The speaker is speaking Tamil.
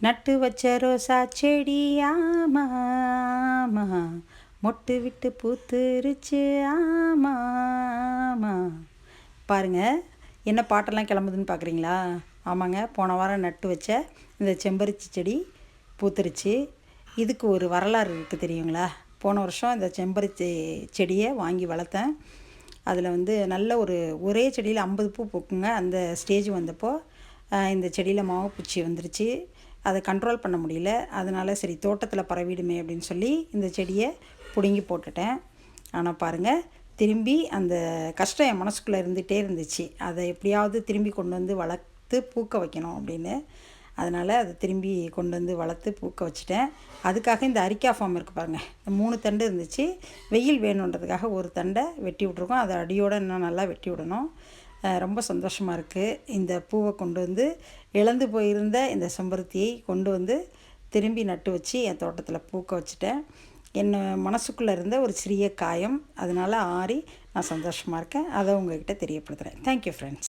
நட்டு வச்ச ரோசா செடி ஆமா ஆமா, மொட்டு விட்டு பூத்துருச்சு ஆமா ஆமா. பாருங்கள் என்ன பாட்டெல்லாம் கிளம்புதுன்னு பார்க்குறீங்களா? ஆமாங்க, போன வாரம் நட்டு வச்ச இந்த செம்பருத்தி செடி பூத்துருச்சு. இதுக்கு ஒரு வரலாறு இருக்குது தெரியுங்களா? போன வருஷம் இந்த செம்பருத்தி செடியை வாங்கி வளர்த்தேன். அதில் வந்து நல்ல ஒரே செடியில் 50 பூ பூக்குங்க. அந்த ஸ்டேஜ் வந்தப்போ இந்த செடியில் மாவுப்பூச்சி வந்துருச்சு. அதை கண்ட்ரோல் பண்ண முடியல. அதனால் சரி தோட்டத்தில் பரவிடுமே அப்படின்னு சொல்லி இந்த செடியை பிடுங்கி போட்டுட்டேன். ஆனால் பாருங்கள், திரும்பி அந்த கஷ்டம் என் மனசுக்குள்ளே இருந்துகிட்டே இருந்துச்சு. அதை எப்படியாவது திரும்பி கொண்டு வந்து வளர்த்து பூக்க வைக்கணும் அப்படின்னு. அதனால் அதை திரும்பி கொண்டு வந்து வளர்த்து பூக்க வச்சுட்டேன். அதுக்காக இந்த அரிக்கா ஃபார்ம் இருக்குது பாருங்கள், 3 தண்டு இருந்துச்சு. வெயில் வேணுன்றதுக்காக ஒரு தண்டை வெட்டி விட்ருக்கோம். அதை அடியோடு இன்னும் நல்லா வெட்டி விடணும். ரொம்ப சந்தோஷமாக இருக்குது. இந்த பூவை கொண்டு வந்து இழந்து போயிருந்த இந்த செம்பருத்தியை கொண்டு வந்து திரும்பி நட்டு வச்சு என் தோட்டத்தில் பூக்க வச்சுட்டேன். என் மனசுக்குள்ளே இருந்த ஒரு சிறிய காயம் அதனால் ஆறி நான் சந்தோஷமாக இருக்கேன். அதை உங்கள்கிட்ட தெரியப்படுத்துகிறேன். Thank you friends.